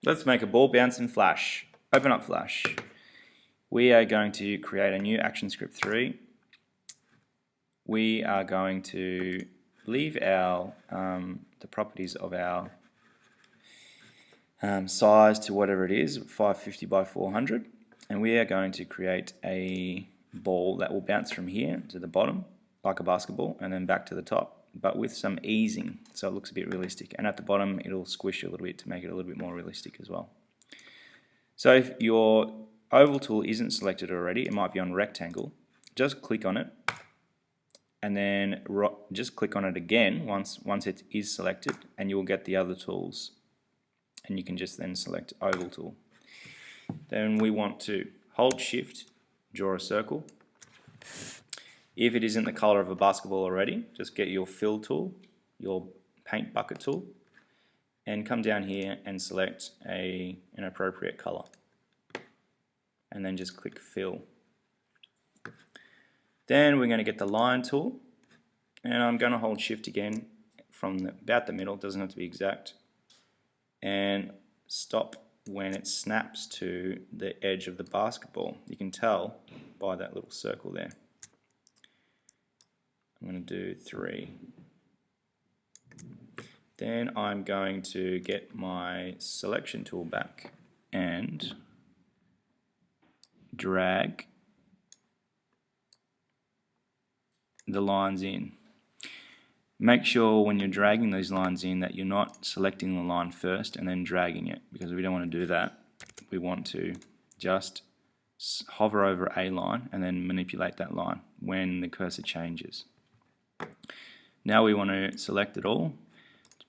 Let's make a ball bounce in Flash. Open up Flash. We are going to create a new ActionScript 3. We are going to leave our the properties of our size to whatever it is, 550 by 400, and we are going to create a ball that will bounce from here to the bottom like a basketball and then back to the top, but with some easing so it looks a bit realistic, and at the bottom it'll squish a little bit to make it a little bit more realistic as well. So if your oval tool isn't selected already, it might be on rectangle, just click on it and then just click on it again once it is selected, and you'll get the other tools, and you can just then select oval tool. Then we want to hold shift, draw a circle. If it isn't the color of a basketball already, just get your fill tool, your paint bucket tool, and come down here and select an appropriate color, and then just click fill. Then we're going to get the line tool, and I'm going to hold shift again from about the middle, doesn't have to be exact, and stop when it snaps to the edge of the basketball. You can tell by that little circle there. I'm going to do 3. Then I'm going to get my selection tool back and drag the lines in. Make sure when you're dragging these lines in that you're not selecting the line first and then dragging it, because we don't want to do that. We want to just hover over a line and then manipulate that line when the cursor changes. Now we want to select it all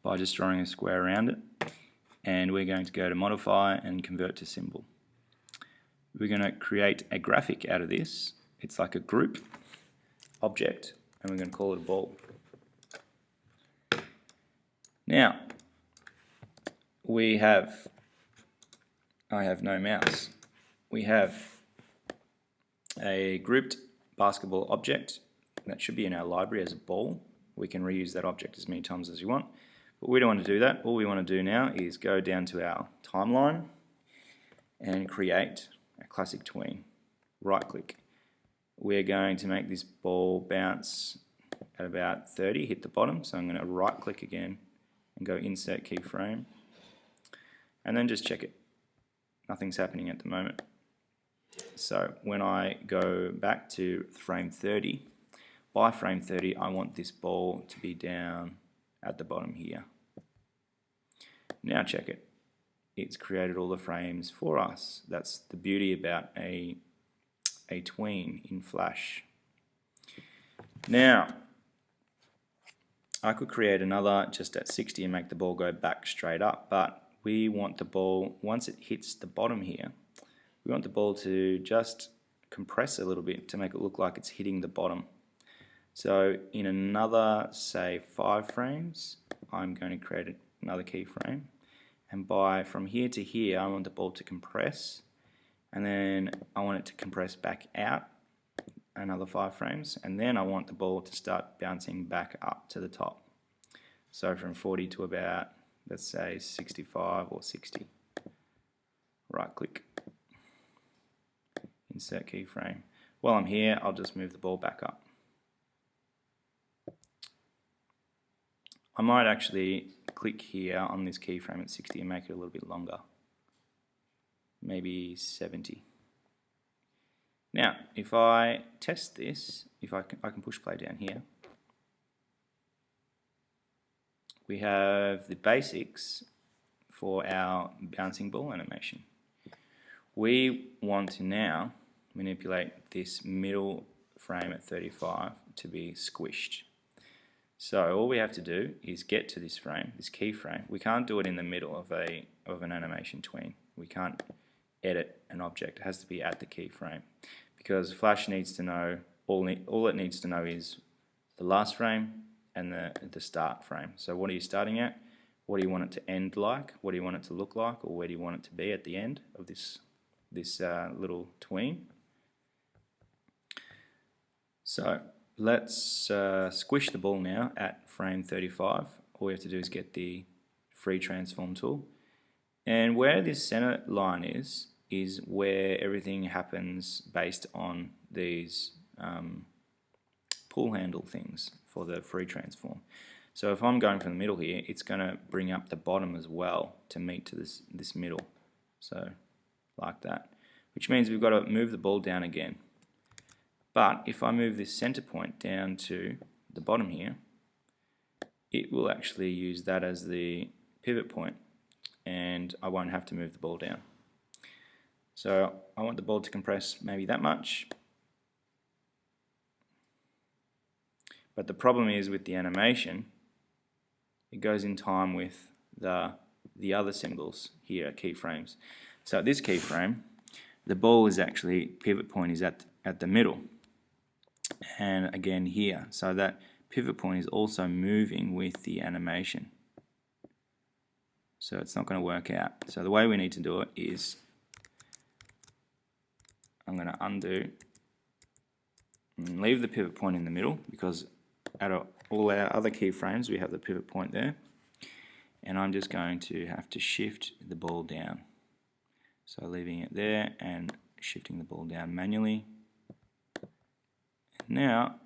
by just drawing a square around it, and we're going to go to modify and convert to symbol. We're going to create a graphic out of this. It's like a group object, and we're going to call it a ball. Now I have no mouse. We have a grouped basketball object that should be in our library as a ball. We can reuse that object as many times as we want, but we don't want to do that. All we want to do now is go down to our timeline and create a classic tween. Right click. We're going to make this ball bounce at about 30, hit the bottom, so I'm going to right click again and go insert keyframe, and then just check it. Nothing's happening at the moment. So when I go back to frame 30, by frame 30 I want this ball to be down at the bottom here. Now check it. It's created all the frames for us. That's the beauty about a tween in Flash. Now I could create another just at 60 and make the ball go back straight up, but we want the ball, once it hits the bottom here, we want the ball to just compress a little bit to make it look like it's hitting the bottom. So in another, say, 5 frames, I'm going to create another keyframe, and from here to here I want the ball to compress, and then I want it to compress back out another 5 frames, and then I want the ball to start bouncing back up to the top. So from 40 to about, let's say, 65 or 60. Right click, insert keyframe. While I'm here, I'll just move the ball back up. I might actually click here on this keyframe at 60 and make it a little bit longer. Maybe 70. Now, if I test this, if I can push play down here, we have the basics for our bouncing ball animation. We want to now manipulate this middle frame at 35 to be squished. So all we have to do is get to this frame, this keyframe. We can't do it in the middle of an animation tween. We can't edit an object. It has to be at the keyframe, because Flash needs to know, all it needs to know is the last frame and the start frame. So what are you starting at? What do you want it to end like? What do you want it to look like? Or where do you want it to be at the end of this little tween? So let's squish the ball now at frame 35. All we have to do is get the free transform tool And where this center line is where everything happens based on these pull handle things for the free transform. So if I'm going from the middle here, it's going to bring up the bottom as well to meet to this middle. So like that, which means we've got to move the ball down again. But if I move this center point down to the bottom here, it will actually use that as the pivot point, and I won't have to move the ball down. So I want the ball to compress maybe that much. But the problem is with the animation, it goes in time with the other symbols here, keyframes. So at this keyframe, the ball is actually, pivot point is at the middle. And again here, so that pivot point is also moving with the animation. So it's not going to work out. So the way we need to do it is, I'm going to undo and leave the pivot point in the middle, because out of all our other keyframes we have the pivot point there, and I'm just going to have to shift the ball down. So leaving it there and shifting the ball down manually. And now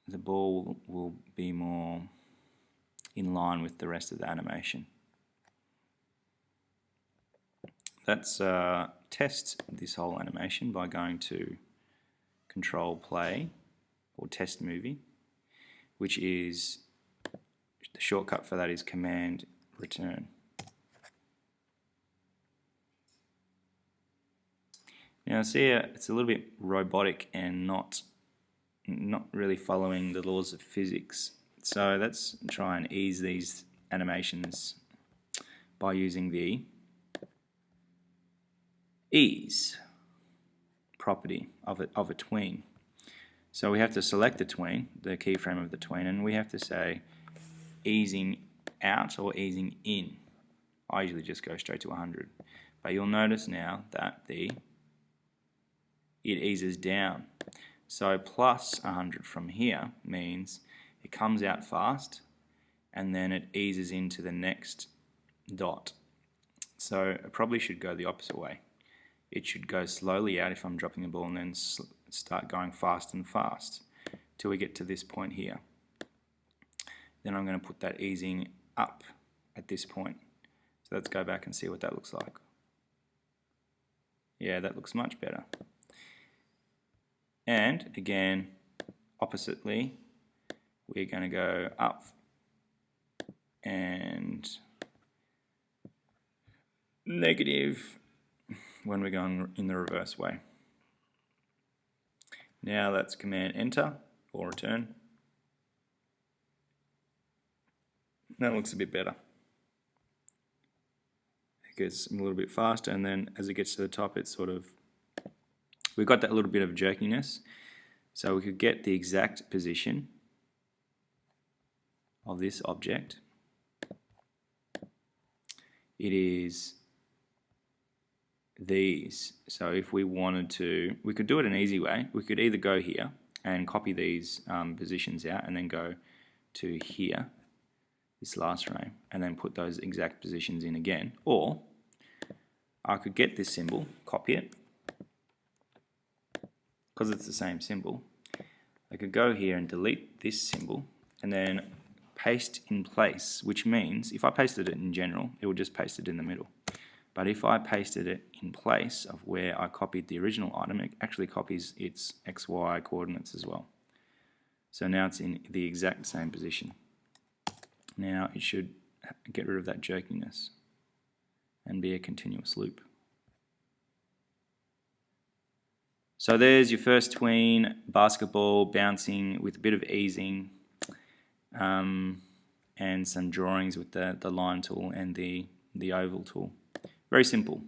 the ball will be more in line with the rest of the animation. Let's test this whole animation by going to Control Play or Test Movie, which is, the shortcut for that is Command Return. Now see, it's a little bit robotic and not really following the laws of physics. So let's try and ease these animations by using the ease property of a tween. So we have to select the tween, the keyframe of the tween, and we have to say easing out or easing in. I usually just go straight to 100, but you'll notice now that it eases down. So plus 100 from here means it comes out fast and then it eases into the next dot. So it probably should go the opposite way. It should go slowly out if I'm dropping the ball, and then start going fast and fast till we get to this point here. Then I'm going to put that easing up at this point. So let's go back and see what that looks like. Yeah, that looks much better. And again, oppositely, we're going to go up and negative when we're going in the reverse way. Now let's Command Enter or Return. That looks a bit better. It gets a little bit faster, and then as it gets to the top, it's sort of, we've got that little bit of jerkiness. So we could get the exact position of this object. It is these. So if we wanted to, we could do it an easy way. We could either go here and copy these positions out and then go to here, this last frame, and then put those exact positions in again. Or I could get this symbol, copy it, because it's the same symbol. I could go here and delete this symbol and then paste in place, which means if I pasted it in general, it would just paste it in the middle. But if I pasted it in place of where I copied the original item, it actually copies its XY coordinates as well. So now it's in the exact same position. Now it should get rid of that jerkiness and be a continuous loop. So there's your first tween, basketball bouncing with a bit of easing, and some drawings with the line tool and the oval tool. Very simple.